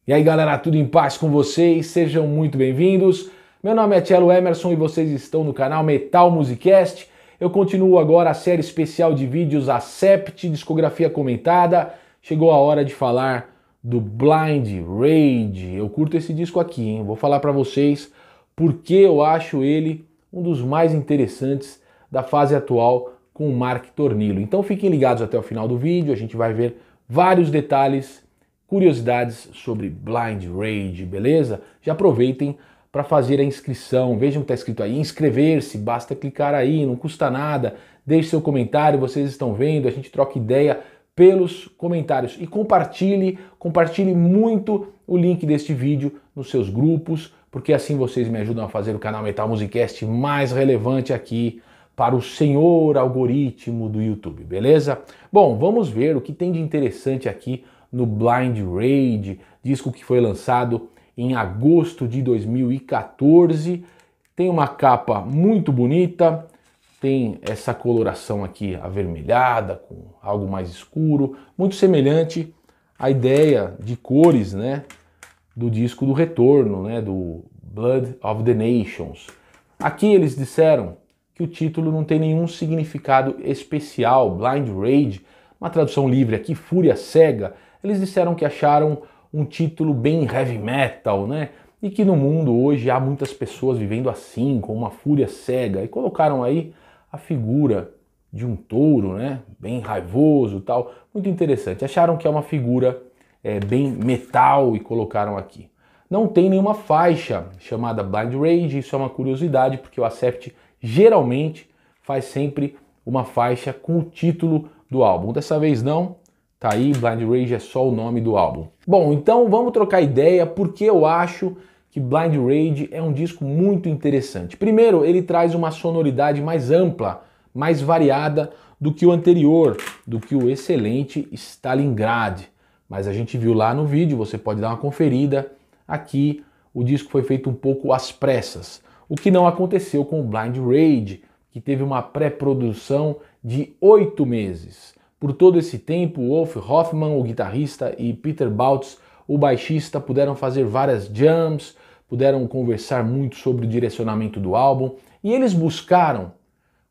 E aí galera, tudo em paz com vocês? Sejam muito bem-vindos. Meu nome é Cello Emerson e vocês estão no canal Metal Musicast. Eu continuo agora a série especial de vídeos Accept, discografia comentada. Chegou a hora de falar do Blind Rage. Eu curto esse disco aqui, hein? Vou falar pra vocês porque eu acho ele um dos mais interessantes da fase atual com o Mark Tornillo. Então fiquem ligados até o final do vídeo, a gente vai ver vários detalhes, curiosidades sobre Blind Rage, beleza? Já aproveitem para fazer a inscrição, vejam o que está escrito aí, inscrever-se, basta clicar aí, não custa nada, deixe seu comentário, vocês estão vendo, a gente troca ideia pelos comentários e compartilhe muito o link deste vídeo nos seus grupos, porque assim vocês me ajudam a fazer o canal Metal Musicast mais relevante aqui para o senhor algoritmo do YouTube, beleza? Bom, vamos ver o que tem de interessante aqui no Blind Rage, disco que foi lançado em agosto de 2014. Tem uma capa muito bonita, tem essa coloração aqui avermelhada, com algo mais escuro, muito semelhante à ideia de cores, né, do disco do Retorno, né, do Blood of the Nations. Aqui eles disseram que o título não tem nenhum significado especial, Blind Rage, uma tradução livre aqui, Fúria Cega. Eles disseram que acharam um título bem heavy metal, né? E que no mundo hoje há muitas pessoas vivendo assim, com uma fúria cega. E colocaram aí a figura de um touro, né? Bem raivoso e tal. Muito interessante. Acharam que é uma figura bem metal e colocaram aqui. Não tem nenhuma faixa chamada Blind Rage, isso é uma curiosidade, porque o Accept geralmente faz sempre uma faixa com o título do álbum. Dessa vez não. Tá aí, Blind Rage é só o nome do álbum. Bom, então vamos trocar ideia porque eu acho que Blind Rage é um disco muito interessante. Primeiro, ele traz uma sonoridade mais ampla, mais variada do que o anterior, do que o excelente Stalingrad. Mas a gente viu lá no vídeo, você pode dar uma conferida. Aqui o disco foi feito um pouco às pressas, o que não aconteceu com o Blind Rage, que teve uma pré-produção de 8 meses. Por todo esse tempo, Wolf Hoffmann, o guitarrista, e Peter Bautz, o baixista, puderam fazer várias jams, puderam conversar muito sobre o direcionamento do álbum, e eles buscaram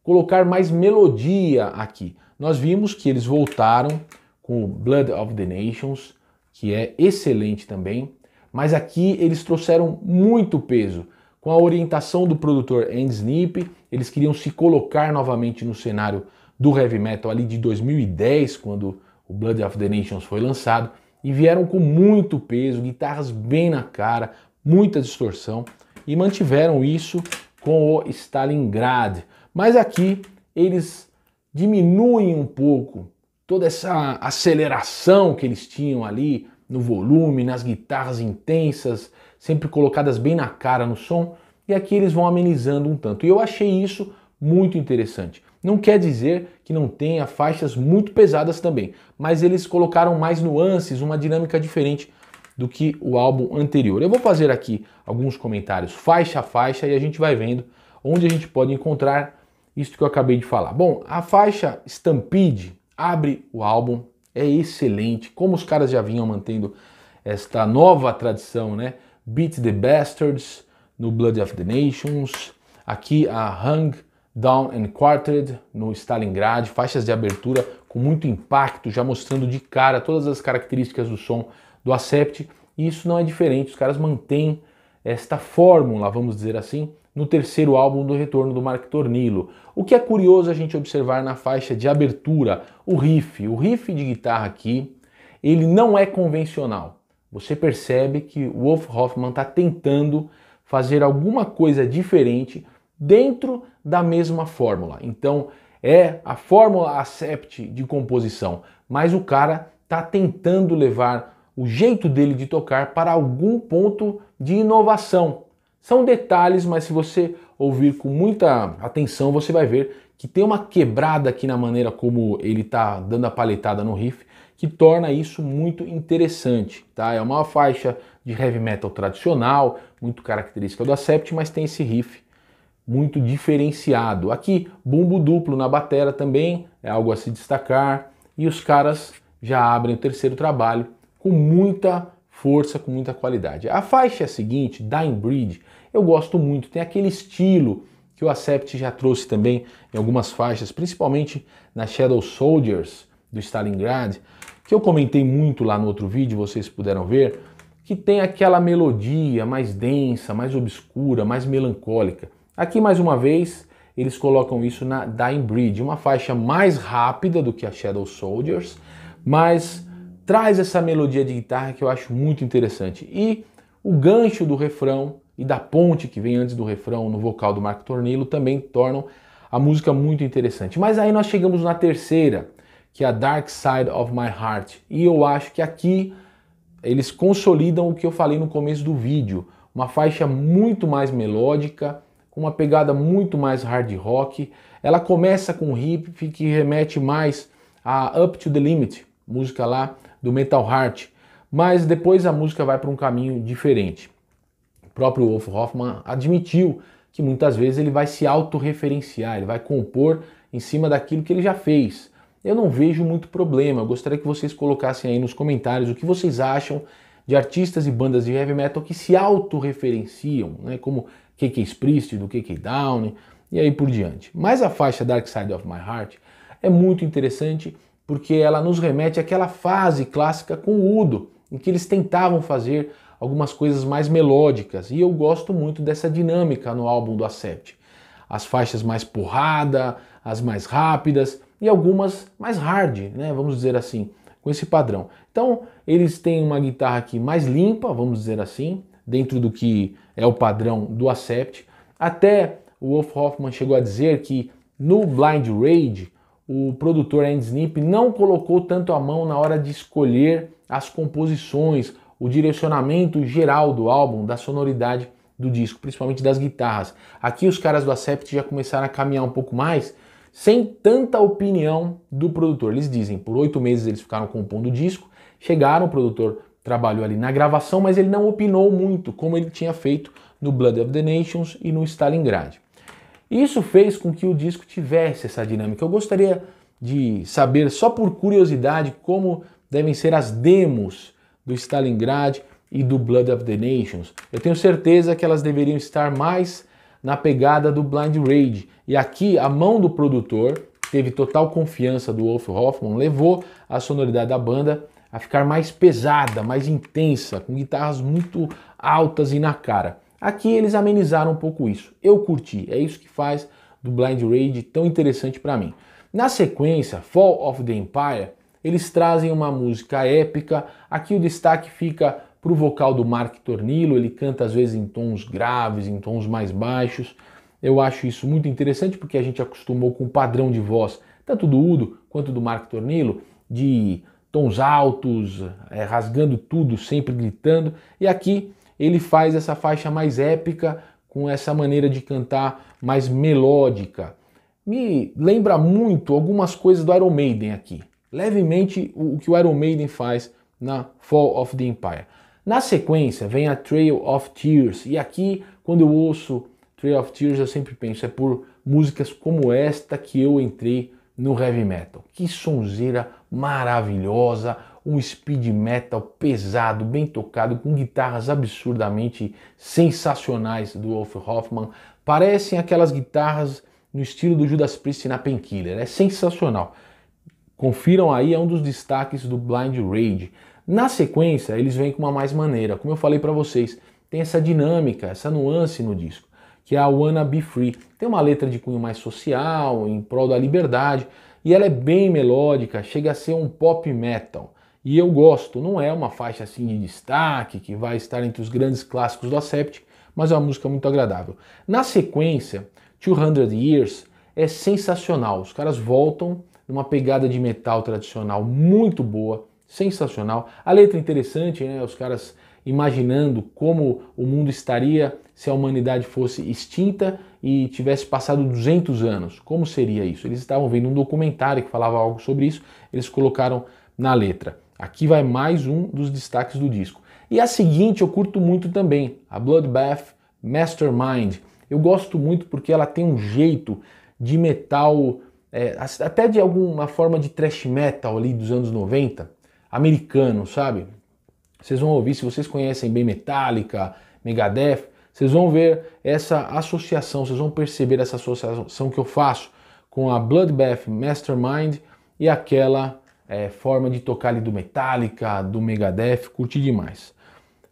colocar mais melodia aqui. Nós vimos que eles voltaram com o Blood of the Nations, que é excelente também, mas aqui eles trouxeram muito peso. Com a orientação do produtor Andy Sneap, eles queriam se colocar novamente no cenário do heavy metal ali de 2010, quando o Blood of the Nations foi lançado, e vieram com muito peso, guitarras bem na cara, muita distorção, e mantiveram isso com o Stalingrad. Mas aqui eles diminuem um pouco toda essa aceleração que eles tinham ali no volume, nas guitarras intensas, sempre colocadas bem na cara no som, e aqui eles vão amenizando um tanto. E eu achei isso muito interessante. Não quer dizer que não tenha faixas muito pesadas também, mas eles colocaram mais nuances, uma dinâmica diferente do que o álbum anterior. Eu vou fazer aqui alguns comentários faixa a faixa e a gente vai vendo onde a gente pode encontrar isso que eu acabei de falar. Bom, a faixa Stampede abre o álbum, é excelente, como os caras já vinham mantendo esta nova tradição, né? Beat the Bastards no Blood of the Nations, aqui a Hung Down and Quartered no Stalingrad, faixas de abertura com muito impacto, já mostrando de cara todas as características do som do Accept, e isso não é diferente, os caras mantêm esta fórmula, vamos dizer assim, no terceiro álbum do Retorno do Mark Tornillo. O que é curioso a gente observar na faixa de abertura, o riff de guitarra aqui, ele não é convencional. Você percebe que o Wolf Hoffmann está tentando fazer alguma coisa diferente dentro da mesma fórmula. Então é a fórmula Accept de composição, mas o cara está tentando levar o jeito dele de tocar para algum ponto de inovação. São detalhes, mas se você ouvir com muita atenção, você vai ver que tem uma quebrada aqui na maneira como ele está dando a paletada no riff, que torna isso muito interessante, tá? É uma faixa de heavy metal tradicional, muito característica do Accept, mas tem esse riff muito diferenciado. Aqui, bumbo duplo na batera também, é algo a se destacar, e os caras já abrem o terceiro trabalho com muita força, com muita qualidade. A faixa seguinte, Dying Breed, eu gosto muito, tem aquele estilo que o Accept já trouxe também em algumas faixas, principalmente na Shadow Soldiers do Stalingrad, que eu comentei muito lá no outro vídeo, vocês puderam ver, que tem aquela melodia mais densa, mais obscura, mais melancólica. Aqui, mais uma vez, eles colocam isso na Dying Breed, uma faixa mais rápida do que a Shadow Soldiers, mas traz essa melodia de guitarra que eu acho muito interessante. E o gancho do refrão e da ponte que vem antes do refrão no vocal do Mark Tornillo também tornam a música muito interessante. Mas aí nós chegamos na terceira, que é a Dark Side of My Heart. E eu acho que aqui eles consolidam o que eu falei no começo do vídeo. Uma faixa muito mais melódica, com uma pegada muito mais hard rock. Ela começa com um riff que remete mais a Up to the Limit, música lá do Metal Heart. Mas depois a música vai para um caminho diferente. O próprio Wolf Hoffmann admitiu que muitas vezes ele vai se autorreferenciar, ele vai compor em cima daquilo que ele já fez. Eu não vejo muito problema, eu gostaria que vocês colocassem aí nos comentários o que vocês acham de artistas e bandas de heavy metal que se autorreferenciam, né, como KK Priest, do KK Down e aí por diante. Mas a faixa Dark Side of My Heart é muito interessante porque ela nos remete àquela fase clássica com o Udo, em que eles tentavam fazer algumas coisas mais melódicas, e eu gosto muito dessa dinâmica no álbum do Accept. As faixas mais porrada, as mais rápidas e algumas mais hard, né, vamos dizer assim, com esse padrão. Então, eles têm uma guitarra aqui mais limpa, vamos dizer assim, dentro do que é o padrão do Accept. Até o Wolf Hoffmann chegou a dizer que no Blind Rage, o produtor Andy Sneap não colocou tanto a mão na hora de escolher as composições, o direcionamento geral do álbum, da sonoridade do disco, principalmente das guitarras. Aqui os caras do Accept já começaram a caminhar um pouco mais, sem tanta opinião do produtor. Eles dizem, por 8 meses eles ficaram compondo o disco, chegaram, o produtor trabalhou ali na gravação, mas ele não opinou muito, como ele tinha feito no Blood of the Nations e no Stalingrad. Isso fez com que o disco tivesse essa dinâmica. Eu gostaria de saber, só por curiosidade, como devem ser as demos do Stalingrad e do Blood of the Nations. Eu tenho certeza que elas deveriam estar mais na pegada do Blind Rage. E aqui a mão do produtor teve total confiança do Wolf Hoffmann, levou a sonoridade da banda a ficar mais pesada, mais intensa, com guitarras muito altas e na cara. Aqui eles amenizaram um pouco isso. Eu curti, é isso que faz do Blind Rage tão interessante para mim. Na sequência, Fall of the Empire, eles trazem uma música épica. Aqui o destaque fica para o vocal do Mark Tornillo, ele canta às vezes em tons graves, em tons mais baixos. Eu acho isso muito interessante porque a gente acostumou com o padrão de voz, tanto do Udo quanto do Mark Tornillo, de tons altos, rasgando tudo, sempre gritando. E aqui ele faz essa faixa mais épica, com essa maneira de cantar mais melódica. Me lembra muito algumas coisas do Iron Maiden aqui. Levemente o que o Iron Maiden faz na Fall of the Empire. Na sequência vem a Trail of Tears. E aqui, quando eu ouço Trail of Tears, eu sempre penso, é por músicas como esta que eu entrei no heavy metal. Que sonzeira maravilhosa, um speed metal pesado, bem tocado, com guitarras absurdamente sensacionais do Wolf Hoffmann. Parecem aquelas guitarras no estilo do Judas Priest na Painkiller, é sensacional. Confiram aí, é um dos destaques do Blind Rage. Na sequência, eles vêm com uma mais maneira, como eu falei para vocês, tem essa dinâmica, essa nuance no disco, que é a Wanna Be Free. Tem uma letra de cunho mais social, em prol da liberdade, e ela é bem melódica, chega a ser um pop metal. E eu gosto, não é uma faixa assim de destaque, que vai estar entre os grandes clássicos do Accept, mas é uma música muito agradável. Na sequência, 200 Years é sensacional, os caras voltam numa pegada de metal tradicional muito boa, sensacional. A letra é interessante, né? Os caras imaginando como o mundo estaria se a humanidade fosse extinta e tivesse passado 200 anos. Como seria isso? Eles estavam vendo um documentário que falava algo sobre isso, eles colocaram na letra. Aqui vai mais um dos destaques do disco. E a seguinte eu curto muito também, a Bloodbath Mastermind. Eu gosto muito porque ela tem um jeito de metal, até de alguma forma de thrash metal ali dos anos 90, americano, sabe? vocês vão ouvir, se vocês conhecem bem Metallica, Megadeth, vocês vão ver essa associação, vocês vão perceber essa associação que eu faço com a Bloodbath Mastermind e aquela forma de tocar ali do Metallica, do Megadeth, curti demais.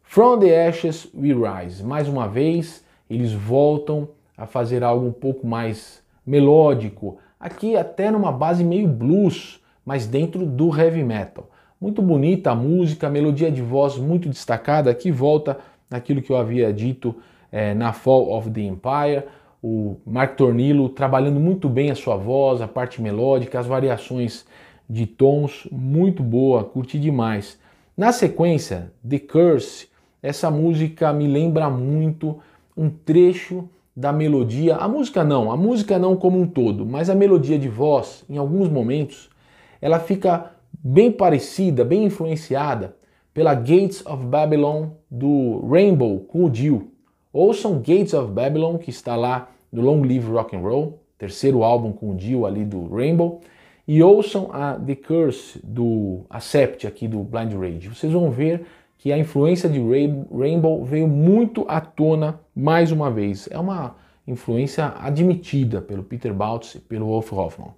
From the Ashes We Rise, mais uma vez, eles voltam a fazer algo um pouco mais melódico, aqui até numa base meio blues, mas dentro do heavy metal. Muito bonita a música, a melodia de voz muito destacada, aqui volta naquilo que eu havia dito na Fall of the Empire, o Mark Tornillo trabalhando muito bem a sua voz, a parte melódica, as variações de tons, muito boa, curti demais. Na sequência, The Curse, essa música me lembra muito um trecho da melodia, a música não como um todo, mas a melodia de voz, em alguns momentos, ela fica bem parecida, bem influenciada pela Gates of Babylon do Rainbow com o Dio. Ouçam Gates of Babylon, que está lá no Long Live Rock and Roll, terceiro álbum com o Dio ali do Rainbow, e ouçam a The Curse do Accept aqui do Blind Rage. Vocês vão ver que a influência de Rainbow veio muito à tona mais uma vez. É uma influência admitida pelo Peter Bautz e pelo Wolf Hoffmann.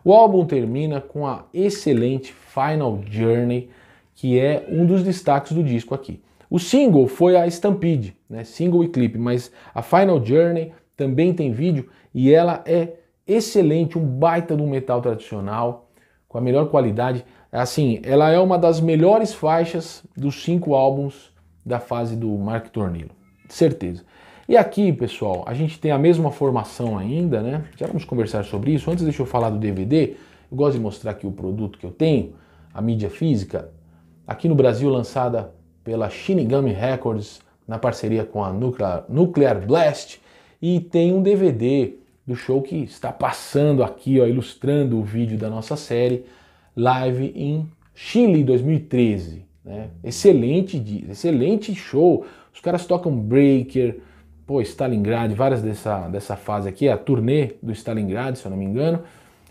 O álbum termina com a excelente Final Journey, que é um dos destaques do disco aqui. O single foi a Stampede, né? Single e clipe, mas a Final Journey também tem vídeo e ela é excelente, um baita do metal tradicional, com a melhor qualidade. Assim, ela é uma das melhores faixas dos 5 álbuns da fase do Mark Tornillo, certeza. E aqui, pessoal, a gente tem a mesma formação ainda, né? Já vamos conversar sobre isso. Antes, deixa eu falar do DVD. Eu gosto de mostrar aqui o produto que eu tenho, a mídia física, aqui no Brasil lançada pela Shinigami Records, na parceria com a Nuclear Blast, e tem um DVD do show que está passando aqui, ó, ilustrando o vídeo da nossa série, Live em Chile 2013. Né? Excelente show. Os caras tocam Breaker, Stalingrad, várias dessa fase aqui, a turnê do Stalingrad, se eu não me engano.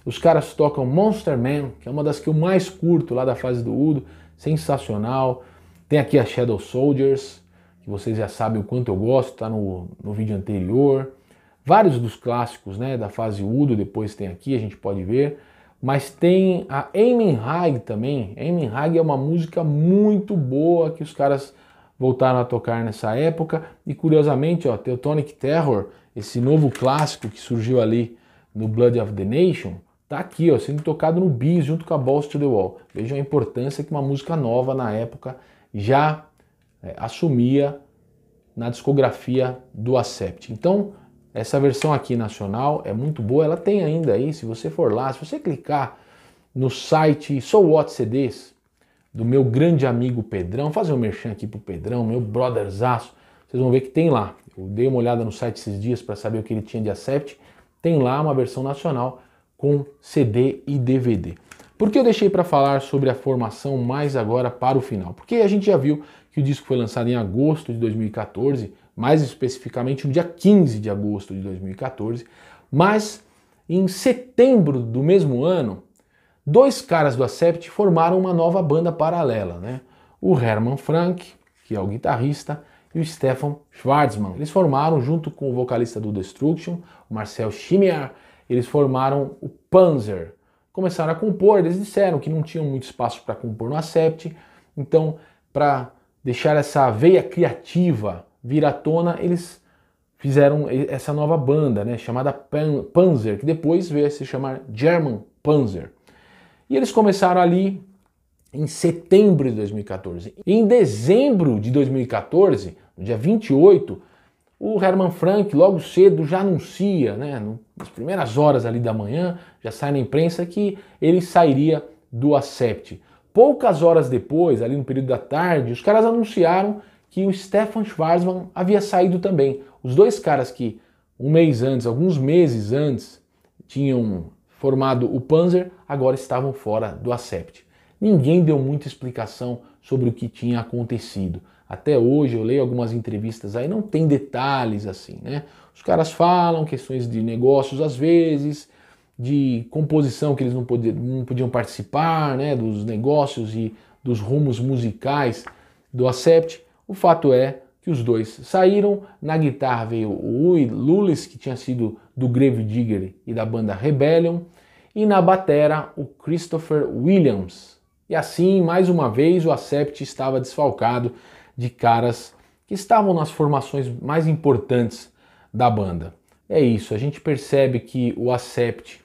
Os caras tocam Monster Man, que é uma das que eu mais curto lá da fase do Udo, sensacional. Tem aqui a Shadow Soldiers, que vocês já sabem o quanto eu gosto, tá no vídeo anterior. Vários dos clássicos, né, da fase Udo, depois tem aqui, a gente pode ver. Mas tem a Aiming High também. Aiming High é uma música muito boa que os caras voltaram a tocar nessa época. E curiosamente, ó, Teutonic Terror, esse novo clássico que surgiu ali no Blood of the Nation, tá aqui, ó, sendo tocado no bis junto com a Balls to the Wall. Vejam a importância que uma música nova na época já assumia na discografia do Accept. Então, essa versão aqui nacional é muito boa, ela tem ainda aí, se você for lá, se você clicar no site So What CDs, do meu grande amigo Pedrão, fazer um merchan aqui pro Pedrão, meu brotherzaço, vocês vão ver que tem lá. Eu dei uma olhada no site esses dias para saber o que ele tinha de Accept, tem lá uma versão nacional com CD e DVD. Por que eu deixei para falar sobre a formação mais agora para o final? Porque a gente já viu que o disco foi lançado em agosto de 2014, mais especificamente no dia 15 de agosto de 2014, mas em setembro do mesmo ano, 2 caras do Accept formaram uma nova banda paralela, né? O Herman Frank, que é o guitarrista, e o Stefan Schwarzman. Eles formaram, junto com o vocalista do Destruction, o Marcel Chimiar, eles formaram o Panzer. Começaram a compor, eles disseram que não tinham muito espaço para compor no Accept, então, para deixar essa veia criativa vir à tona, eles fizeram essa nova banda, né, chamada Panzer, que depois veio a se chamar German Panzer. E eles começaram ali em setembro de 2014. E em dezembro de 2014, no dia 28, o Herman Frank logo cedo já anuncia, né, nas primeiras horas ali da manhã, já sai na imprensa que ele sairia do Accept. Poucas horas depois, ali no período da tarde, os caras anunciaram que o Stefan Schwarzman havia saído também. Os 2 caras que um mês antes, alguns meses antes, tinham formado o Panzer, agora estavam fora do Accept. Ninguém deu muita explicação sobre o que tinha acontecido. Até hoje eu leio algumas entrevistas aí, não tem detalhes assim, né? Os caras falam questões de negócios às vezes, de composição que eles não podiam participar, né? Dos negócios e dos rumos musicais do Accept. O fato é que os dois saíram. Na guitarra veio o Huey Lewis, que tinha sido do Gravedigger e da banda Rebellion, e na batera o Christopher Williams. E assim, mais uma vez, o Accept estava desfalcado de caras que estavam nas formações mais importantes da banda. É isso, a gente percebe que o Accept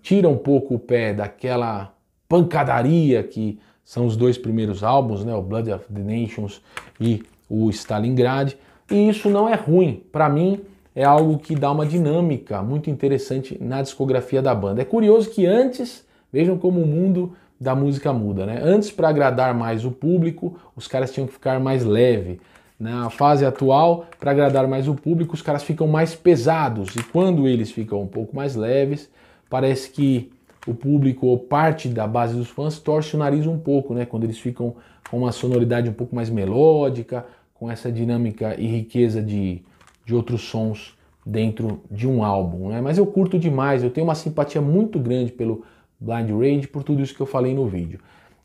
tira um pouco o pé daquela pancadaria que são os dois primeiros álbuns, né, o Blood of the Nations e o Stalingrad, e isso não é ruim. Para mim, é algo que dá uma dinâmica muito interessante na discografia da banda. É curioso que antes, vejam como o mundo da música muda, né? Antes, para agradar mais o público, os caras tinham que ficar mais leve. Na fase atual, para agradar mais o público, os caras ficam mais pesados, e quando eles ficam um pouco mais leves, parece que o público ou parte da base dos fãs torce o nariz um pouco, né? Quando eles ficam com uma sonoridade um pouco mais melódica, com essa dinâmica e riqueza de outros sons dentro de um álbum, né? Mas eu curto demais, eu tenho uma simpatia muito grande pelo Blind Rage, por tudo isso que eu falei no vídeo.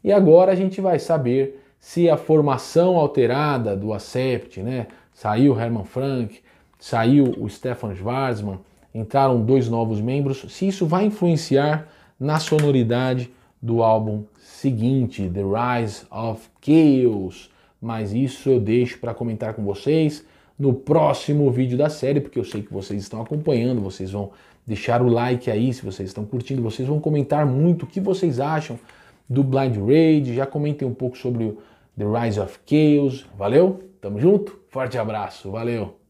E agora a gente vai saber se a formação alterada do Accept, né? Saiu o Herman Frank, saiu o Stefan Schwarzman, entraram 2 novos membros, se isso vai influenciar na sonoridade do álbum seguinte, The Rise of Chaos. Mas isso eu deixo para comentar com vocês no próximo vídeo da série, porque eu sei que vocês estão acompanhando, vocês vão deixar o like aí se vocês estão curtindo, vocês vão comentar muito o que vocês acham do Blind Rage, já comentem um pouco sobre o The Rise of Chaos. Valeu? Tamo junto? Forte abraço, valeu!